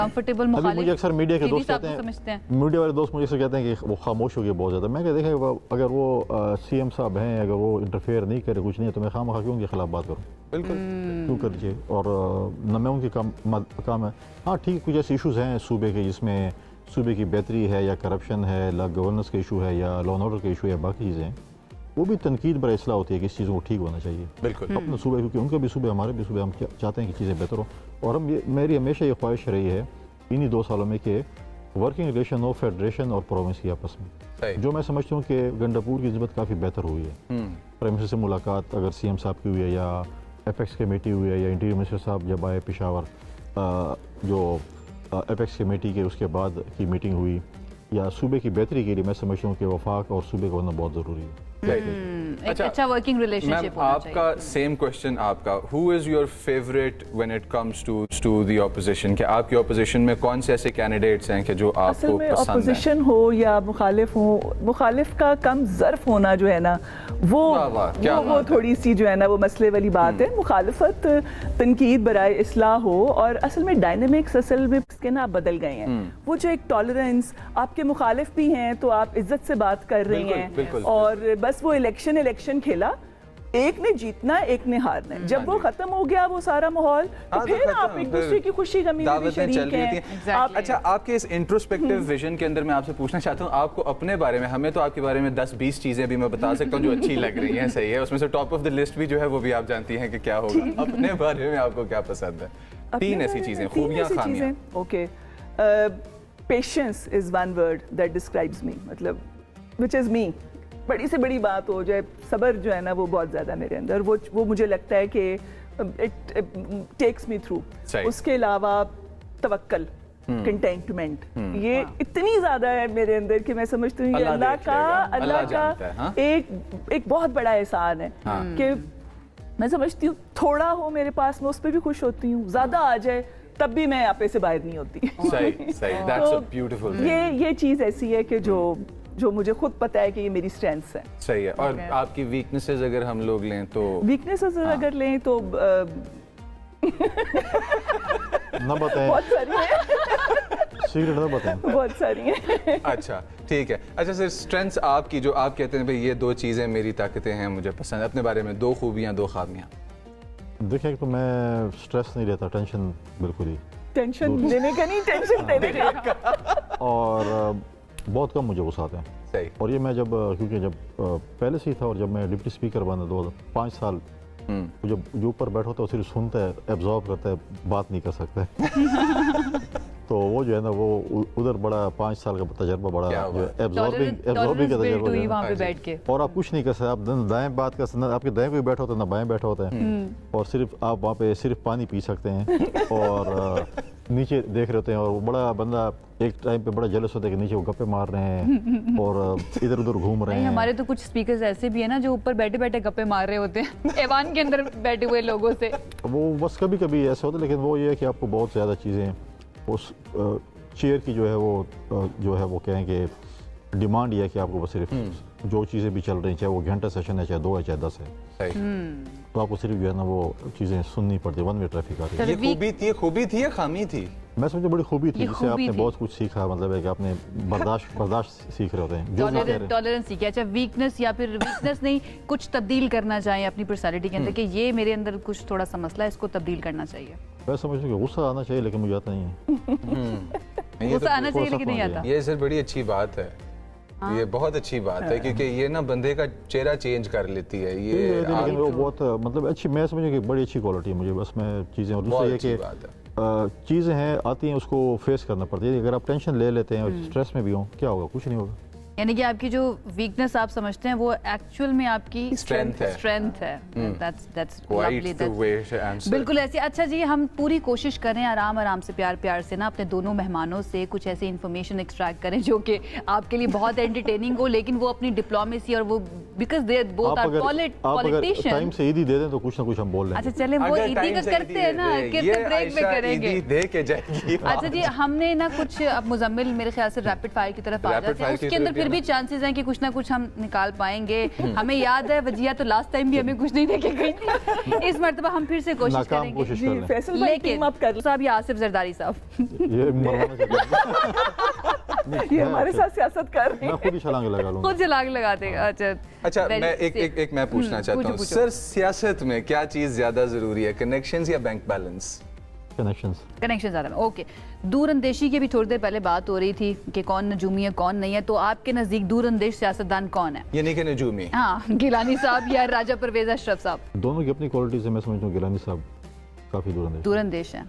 Comfortable अभी मुखालिफ मुझे अक्सर मीडिया के सीधी दोस्त साहब कहते को समझते हैं, हैं। मीडिया वाले दोस्त मुझे से कहते हैं कि वो खामोश हो गए बहुत ज़्यादा। मैं क्या देखें, अगर वो सीएम साहब हैं, अगर वो इंटरफेयर नहीं करे, कुछ नहीं है, तो मैं खामखा क्यों उनके खिलाफ बात करूँ? बिल्कुल क्यों कर लीजिए। और न मैं उनके काम है। हाँ ठीक है, कुछ ऐसे इशूज़ हैं सूबे के जिसमें सूबे की बेहतरी है, या करप्शन है, या गवर्नेंस का इशू है, या लॉ एंड ऑर्डर का इशू है, बाकी चीज़ें हैं, वो भी तनकीद बर इसलाह होती है कि इस चीज़ों को ठीक होना चाहिए। बिल्कुल अपने सूबे, क्योंकि उनका भी सूबे हमारे भी सूबे, हम चाहते हैं कि चीज़ें बेहतर हो। और मेरी हमेशा ये ख्वाहिश रही है इन्हीं 2 सालों में कि वर्किंग रिलेशन हो फेडरेशन और प्रोविंस की आपस में, जो मैं समझता हूँ कि गंडापुर की नस्बत काफ़ी बेहतर हुई है। प्राइम मिनिस्टर से मुलाकात अगर सीएम साहब की हुई है, या एपेक्स कमेटी हुई है, या इंटीरियर मिनिस्टर साहब जब आए पेशावर, जो एपेक्स कमेटी के उसके बाद की मीटिंग हुई, या सूबे की बेहतरी के लिए मैं समझता हूँ कि वफाक और सूबे का होना बहुत ज़रूरी है। एक अच्छा वर्किंग रिलेशनशिप होना चाहिए। आपका सेम क्वेश्चन आपका, who is your favourite when it comes to the opposition? कि आपकी ऑपोजिशन में कौन से ऐसे कैंडिडेट्स हैं कि जो आपको पसंद है? ऑपोजिशन हो या मुखालिफ हो, मुखालिफ का कम ज़र्फ होना जो है ना, वो थोड़ी सी जो है ना वो मसले वाली बात है। मुखालिफत तनकीद बराए इस्लाह हो, और असल में डायनेमिक्स असल में इसके ना बदल गए हैं। वो जो एक टॉलरेंस, आपके मुखालिफ भी हैं तो आप इज्जत से बात कर रहे हैं, और बस वो इलेक्शन खेला, एक ने जीतना एक ने हारना है। जब वो खत्म हो गया वो सारा माहौल, तो फिर आप एक दूसरे की खुशी गमी में भी शरीक हैं। अच्छा, आपके इस इंट्रोस्पेक्टिव विजन के अंदर मैं आपसे पूछना चाहता हूँ, आपको अपने बारे में, हमें तो आपके बारे में 10-20 चीजें भी मैं बता सकता हूँ जो अच्छी लग रही हैं, सही है, उसमें से टॉप ऑफ द लिस्ट भी जो है वो भी आप जानती हैं कि क्या होगा। अपने बारे में आपको क्या पसंद है? 3 ऐसी चीजें, खूबियां, खामियां। Okay, patience is one word that describes me, मतलब व्हिच इज मी। बड़ी से बड़ी बात हो जाए, सब्र जो है ना वो बहुत ज़्यादा मेरे अंदर, वो मुझे लगता है कि इट टेक्स मी थ्रू। उसके अलावा तवक्कल, कंटेंटमेंट, ये इतनी ज़्यादा है मेरे अंदर कि मैं समझती हूँ ये अल्लाह का एक बहुत बड़ा एहसान है कि मैं समझती हूँ थोड़ा हो मेरे पास, मैं उस पर भी खुश होती हूँ, ज़्यादा आ जाए तब भी मैं आपे से बाहर नहीं होती। सही, that's a beautiful thing। ये चीज़ ऐसी है कि जो मुझे खुद पता है कि ये मेरी स्ट्रेंथ्स है। सही है। और आपकी वीकनेसेस अगर हम लोग लें तो? वीकनेसेस अगर लें तो न बताएं, बहुत सारी हैं, सीक्रेट न बताएं, बहुत सारी हैं। अच्छा ठीक है। अच्छा सर, स्ट्रेंथ्स आपकी जो आप कहते हैं भाई ये 2 चीज़ें मेरी ताकतें हैं, मुझे पसंद, अपने बारे में 2 खूबियाँ 2 खामियाँ? देखिए, तो मैं स्ट्रेस नहीं लेता, टेंशन बिल्कुल ही, टेंशन लेने का नहीं, टेंशन देने का। और बहुत कम मुझे गुस्सा आता है। सही। और ये मैं क्योंकि जब पहले से ही था, और जब मैं डिप्टी स्पीकर बना 5 साल, तो जब जो ऊपर बैठा होता है वो सिर्फ सुनता है, एब्जॉर्ब करता है, बात नहीं कर सकता है। तो वो जो है ना वो उधर बड़ा 5 साल का तजर्बा, बड़ा एब्जॉर्बिंग का तजर्बा वहाँ पे बैठ के, और आप कुछ नहीं कर सकते। आप दाएं बात कर सकते, आपके दाएं कोई बैठा होता है ना बाएं बैठा होता है, और सिर्फ आप वहाँ पे सिर्फ पानी पी सकते हैं, और नीचे देख रहे होते हैं। और वो बड़ा बंदा एक टाइम पे बड़ा जेलस होता है कि नीचे वो गप्पे मार रहे हैं और इधर उधर घूम रहे हैं। हमारे तो कुछ स्पीकर्स ऐसे भी है ना जो ऊपर बैठे बैठे गप्पे मार रहे होते हैं ऐवान के अंदर बैठे हुए लोगों से। वो बस कभी कभी ऐसा होता है, लेकिन वो ये है कि आपको बहुत ज़्यादा चीज़ें उस चेयर की जो है वो कहें कि डिमांड ये है कि आपको बस सिर्फ जो चीज़ें भी चल रही हैं, चाहे वो घंटा सेशन है, चाहे 2 है, चाहे 10 है, तो आपको सिर्फ जो है ना वो चीज़ें सुननी पड़ती है। 1 वे ट्रैफिक आती है। ये खूबी थी या खामी थी? मैं समझे बड़ी खूबी थी, जिससे आपने बहुत कुछ सीखा, मतलब है कि आपने बर्दाश्त सीख रहे होते हैं, टॉलरेंस सीखे। अच्छा, वीकनेस या फिर वीकनेस नहीं, कुछ तब्दील करना चाहें अपनी पर्सनालिटी के अंदर कि ये मेरे अंदर कुछ थोड़ा सा मसला है, इसको तब्दील करना चाहिए? मैं समझता हूँ कि गुस्सा आना चाहिए, लेकिन मुझे आता नहीं है। गुस्सा आना चाहिए लेकिन नहीं आता। ये सर बड़ी अच्छी बात है, ये बहुत अच्छी बात है, क्योंकि ये ना बंदे का चेहरा चेंज कर लेती है। ये लेकिन वो बहुत मतलब अच्छी, मैं समझू कि बड़ी अच्छी क्वालिटी है मुझे, बस मैं चीज़ें, और दूसरी ये कि चीज़ें हैं आती हैं, उसको फेस करना पड़ती है। अगर आप टेंशन ले लेते हैं और स्ट्रेस में भी हो, क्या होगा? कुछ नहीं होगा। यानी कि आपकी जो वीकनेस आप समझते हैं वो एक्चुअल में आपकी स्ट्रेंथ है। That's lovely, बिल्कुल ऐसे। अच्छा जी, हम पूरी कोशिश करें आराम से, प्यार से ना अपने दोनों मेहमानों से कुछ ऐसे इन्फॉर्मेशन एक्सट्रैक्ट करें जो कि आपके लिए बहुत एंटरटेनिंग हो, लेकिन वो अपनी डिप्लोमेसी और वो because they both are politician. Time से ईदी दे दें तो कुछ ना कुछ हम बोल लें। अच्छा चलें, वो ईदी का करते हैं ना, कितने ब्रेक में करेंगे, दे के जाएगी। अच्छा जी, हमने ना कुछ, अब मुजम्मिल मेरे ख्याल से रैपिड फायर की तरफ आ जाते हैं, उसके अंदर फिर भी चांसेस हैं कि कुछ ना कुछ हम निकाल पाएंगे। हमें याद है वजिया तो लास्ट टाइम भी हमें कुछ नहीं देके गई थी, इस मरतबा हम फिर से कोशिश करेंगे। जी फैसल भाई टीम अप कर साहब, ये आसिफ जरदारी साहब ये हमारे साथ सियासत कर रहे हैं। मैं खुद ही छलांग लगा लूंगा, खुद छलांग लगाते हैं। अच्छा मैं एक मैं पूछना चाहता हूँ सर, सियासत में क्या चीज ज्यादा जरूरी है, कनेक्शंस या बैंक बैलेंस? कनेक्शंस ज्यादा। ओके, दूरअंदेशी की भी थोड़ी देर पहले बात हो रही थी कि कौन नजूमी है कौन नहीं है, तो आपके नजदीक दूरअंदेश सियासतदान कौन है? यानी कि नजूमी, हाँ, गिलानी साहब या राजा परवेज अशरफ साहब? दोनों की अपनी क्वालिटीज है। मैं समझता हूँ गिलानी साहब काफी दूरअंदेश है।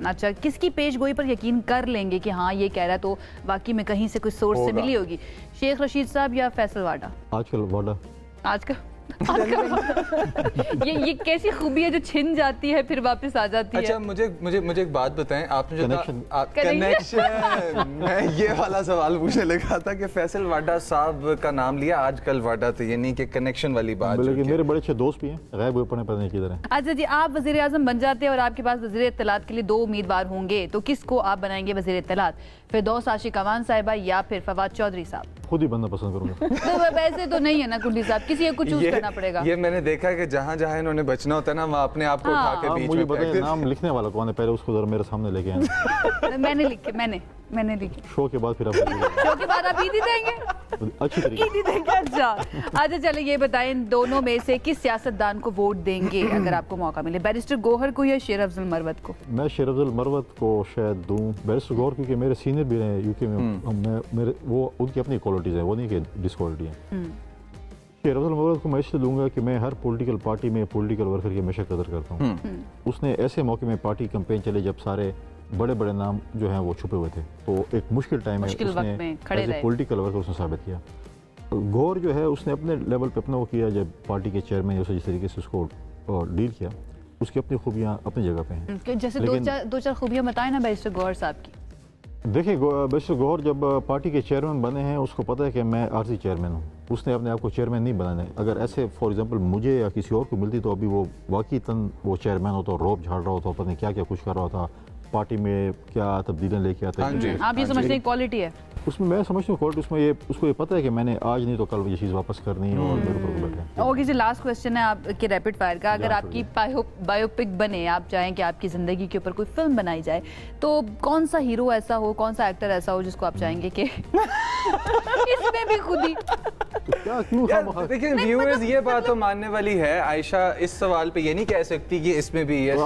अच्छा, किसकी पेशगोई पर यकीन कर लेंगे कि हाँ ये कह रहा है तो वाकई में कहीं से कुछ सोर्स से मिली होगी? शेख रशीद साहब या फैसल वाडा? आजकल वाडा। आजकल ये कैसी खूबी है जो छिन जाती है फिर वापस आ जाती है? अच्छा मुझे एक बात बताएं, आपने जो कनेक्शन मैं ये वाला सवाल पूछने लगा था कि फैसल वाडा साहब का नाम लिया, आजकल वाडा, तो ये नहीं कि कनेक्शन वाली बात। लेकिन मेरे बड़े अच्छे दोस्त भी हैं, गायब हुए पड़े, पता नहीं किधर हैं। अच्छा जी, आप वज़ीर आज़म बन जाते हैं और आपके पास वज़ीर इत्तलात के लिए 2 उम्मीदवार होंगे, तो किसको आप बनाएंगे वज़ीर इत्तलात? फिरदौस आशिक अमान साहिबा या फिर फवाद चौधरी साहब? खुद ही बनना पसंद करूंगा। तो वैसे तो नहीं है ना कुंडी साहब, किसी एक को चूज करना पड़ेगा। ये मैंने देखा कि जहाँ जहाँ इन्होंने बचना होता है ना, वहाँ अपने आप को उठा के बीच मुझे में बताइए नाम लिखने वाला कौन है, पहले उसको जरा मेरे सामने लेके आए। मैंने लिखी। शो के बाद फिर शो के बाद आप ईदी देंगे? अच्छी तरीके ईदी देंगे। अच्छा चले ये बताएं, इन दोनों में से किस सियासतदान को वोट देंगे अगर आपको मौका मिले? बैरिस्टर गौहर को या शेर अफजल मरवत को? मैं शेर अफजल मरवत को शायद दूं। बैरिस्टर गौहर क्योंकि मेरे सीनियर भी रहे यूके में, मेरे वो उनकी अपनी क्वालिटीज है, वो नहीं कि डिसक्वालिटी है। शेर अफजल मरवत को मैं इसलिए दूंगा कि मैं हर पॉलिटिकल पार्टी में पॉलिटिकल वर्कर की हमेशा कदर करता हूँ। उसने ऐसे मौके में पार्टी कैंपेन चले जब सारे बड़े बड़े नाम जो हैं वो छुपे हुए थे, तो एक मुश्किल टाइम में उसने पॉलिटिकल वर्कर उसने साबित किया। गौर जो है उसने अपने लेवल पे अपना वो किया, जब पार्टी के चेयरमैन जिस तरीके से उसको डील किया, उसकी अपनी खूबियाँ अपनी जगह पे हैं। जैसे दो चार खूबियाँ बताएं ना बैरिस्टर गौहर साहब की। देखिए बैरिस्टर गौहर जब पार्टी के चेयरमैन बने हैं, उसको पता है कि मैं आर्जी चेयरमैन हूँ, उसने अपने आप को चेयरमैन नहीं बनाना है। अगर ऐसे फॉर एग्जांपल मुझे या किसी और को मिलती तो अभी वो वाकई तन वो चेयरमैन होता, रोब झाड़ रहा होता, पता नहीं क्या क्या कुछ कर रहा होता, पार्टी में क्या तब्दीलियाँ लेके आता है। आप ये समझते हैं क्वालिटी है उसमें? मैं समझता हूँ क्वालिटी उसमें, ये उसको ये पता है कि मैंने आज नहीं तो कल ये चीज़ वापस करनी है और मेरे ऊपर बैठे। ओके जी, लास्ट क्वेश्चन है आपके रैपिड फायर का। अगर आपकी बायोपिक बने, आप चाहें कि आपकी ज़िंदगी के ऊपर कोई फिल्म बनाई जाए, तो कौन सा हीरो ऐसा हो, कौन सा एक्टर ऐसा हो जिसको आप चाहेंगे कि इसमें भी खुद ही देखिए व्यूअर्स, ये बात तो मानने वाली है, आयशा इस सवाल पे ये नहीं कह सकती कि इसमें भी है।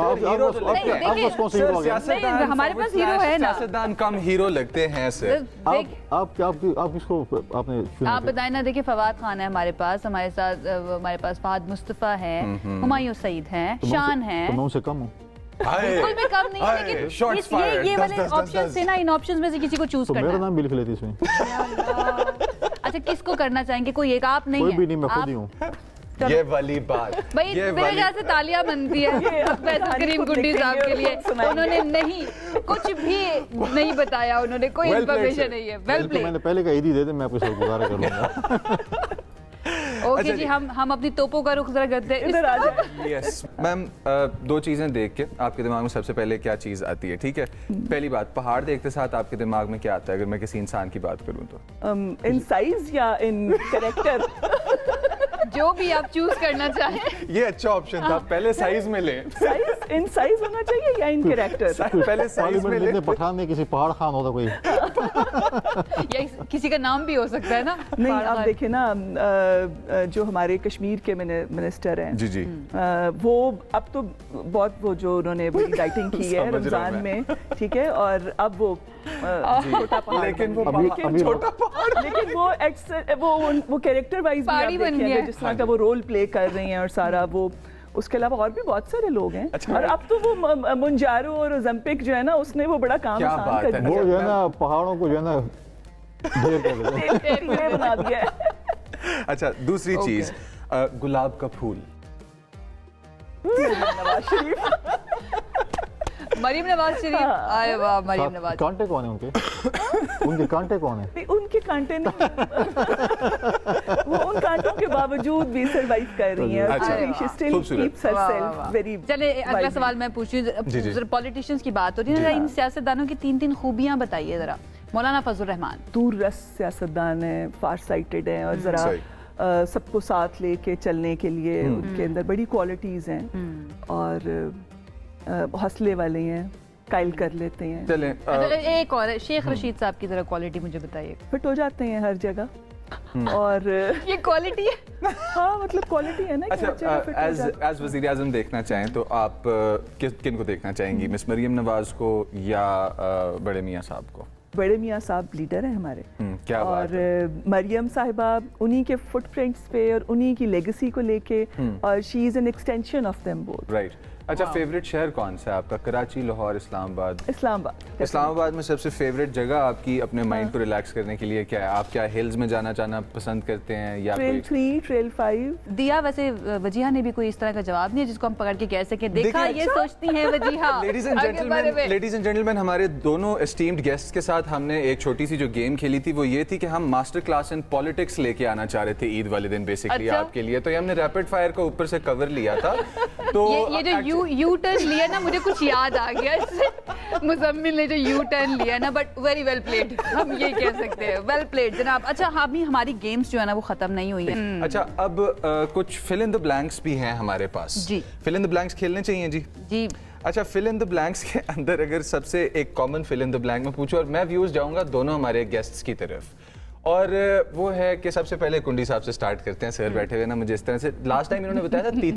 हमारे पास हीरो है ना, सियासतदान कम हीरो लगते हैं सर। आप किसको आपने आप बताएं ना। देखिए फवाद खान है हमारे पास, हमारे पास फहद मुस्तफा है, हुमायूं सईद हैं, शान है। तो मैं उनसे कम हूँ? बिल्कुल भी कम नहीं है, लेकिन ये वाले ऑप्शंस थे ना, इन ऑप्शंस में से किसी को चूज करना है। मेरा नाम भी लिख लेती इसमें। अच्छा, किसको करना चाहेंगे? कोई एक आप नहीं है? कोई भी नहीं, मैं खुद ही हूँ। ये वाली बात भाई, मेरे ख्याल से तालियां बनती है फैसल करीम गुंडी साहब के लिए। उन्होंने नहीं कुछ भी नहीं बताया, उन्होंने कोई इंफॉर्मेशन नहीं है। Well play. मैंने पहले का ईदी दे दे, मैं आपके साथ गुजारा कर लूंगा। ओके जी, हम अपनी तोपों का रुख जरा करते हैं। इधर आ जाए। यस मैम, 2 चीजें देख के आपके दिमाग में सबसे पहले क्या चीज आती है? ठीक है, पहली बात, पहाड़ देखते साथ आपके दिमाग में क्या आता है? अगर मैं किसी इंसान की बात करूं तो इन साइज या इन कैरेक्टर? जो भी आप चूज करना चाहें। ये अच्छा ऑप्शन था, पहले साइज में ले। साइज, इन साइज होना चाहिए या इन कैरेक्टर? पहले साइज में ले। पठान में किसी पहाड़ खान होता कोई, या किसी का नाम भी हो सकता है ना। नहीं, आप देखें ना, जो हमारे कश्मीर के मिनिस्टर हैं, जी वो अब तो बहुत वो जो उन्होंने बड़ी डाइटिंग की है रमजान में, ठीक है, और अब वो छोटा पहाड़, लेकिन वो कैरेक्टर वाइज भी जिस तरह का वो रोल प्ले कर रही हैं और सारा वो, उसके अलावा और भी बहुत सारे लोग हैं। अच्छा, और अब तो वो मुंजारो और ओलंपिक जो है ना, उसने वो बड़ा काम आसान कर दिया। वो जो है ना पहाड़ों को जो है ना ढेर बना दिया है। अच्छा, दूसरी चीज, गुलाब का फूल। मरीम नवाज शरीफ। अरे वाह, मरीम नवाज। कांटे कौन है उनके कांटे कौन है? उनके कांटे नहीं, वो उन कांटों के बावजूद भी सरवाइव कर रही हैं। चले अगला सवाल मैं पूछूं। पॉलिटिशियंस की बात हो रही है ना, इन सियासतदानों की 3 खूबियां बताइए जरा मौलाना फजल रहमान दूररस सियासतदान हैं, फार साइटेड हैं और ज़रा सबको साथ लेके चलने के लिए उनके अंदर बड़ी क्वालिटीज़ हैं और हौसले वाले हैं, कायल कर लेते हैं। चलें एक और शेख रशीद साहब की जरा क्वालिटी मुझे बताइए। फिट हो जाते हैं हर जगह और ये क्वालिटी है। हाँ मतलब क्वालिटी है ना कि हर जगह fit हो जाते हैं। एज वज़ीर आज़म देखना चाहें तो आप किन को देखना चाहेंगी, मिस मरियम नवाज को या बड़े मियाँ साहब को? बड़े मियाँ साहब लीडर हैं हमारे क्या बात और मरियम साहिबा उन्हीं के फुटप्रिंट्स पे और उन्हीं की लेगेसी को लेके और she is an extension of them both. Right. अच्छा, फेवरेट शहर कौन सा है आपका? कराची, लाहौर, इस्लामाबाद? इस्लामाबाद। इस्लामाबाद में सबसे फेवरेट जगह आपकी अपने माइंड को रिलैक्स करने के लिए क्या है? आप क्या हिल्स में जाना पसंद करते हैं या ट्रेल 3, ट्रेल 5? दिया वैसे वजीहा ने भी कोई इस तरह का जवाब नहीं है जिसको हम पकड़ के कह सके देखा ये सोचती हैं वजीहा। लेडीज एंड जेंटलमैन, हमारे दोनों एस्टीम्ड गेस्ट के साथ हमने एक छोटी सी जो गेम खेली थी वो ये थी कि हम मास्टर क्लास इन पॉलिटिक्स लेके आना चाह रहे थे ईद वाले दिन बेसिकली आपके लिए, तो ये हमने रैपिड फायर को ऊपर से कवर लिया था। तो ये जो यू टर्न लिया ना मुझे कुछ याद आ गया इससे। मुजम्मिल ने जो यू टर्न लिया ना, बट वेरी वेल प्लेड, हम ये कह सकते हैं, वेल प्लेड जनाब। अच्छा, अभी हमारी गेम्स जो है ना वो खत्म नहीं हुई है। अच्छा, अब कुछ फिल इन द ब्लैंक्स भी हैं हमारे पास जी। फिल इन द ब्लैंक्स खेलने चाहिए जी। जी अच्छा, फिल इन द ब्लैंक्स के अंदर अगर सबसे एक common fill in the blank में पूछो, और मैं व्यूज जाऊंगा दोनों हमारे गेस्ट्स की तरफ, और वो है कि सबसे पहले कुंडी साहब से स्टार्ट करते हैं। सर बैठे हुए ना, मुझे इस तरह से लास्ट टाइम इन्होंने बताया था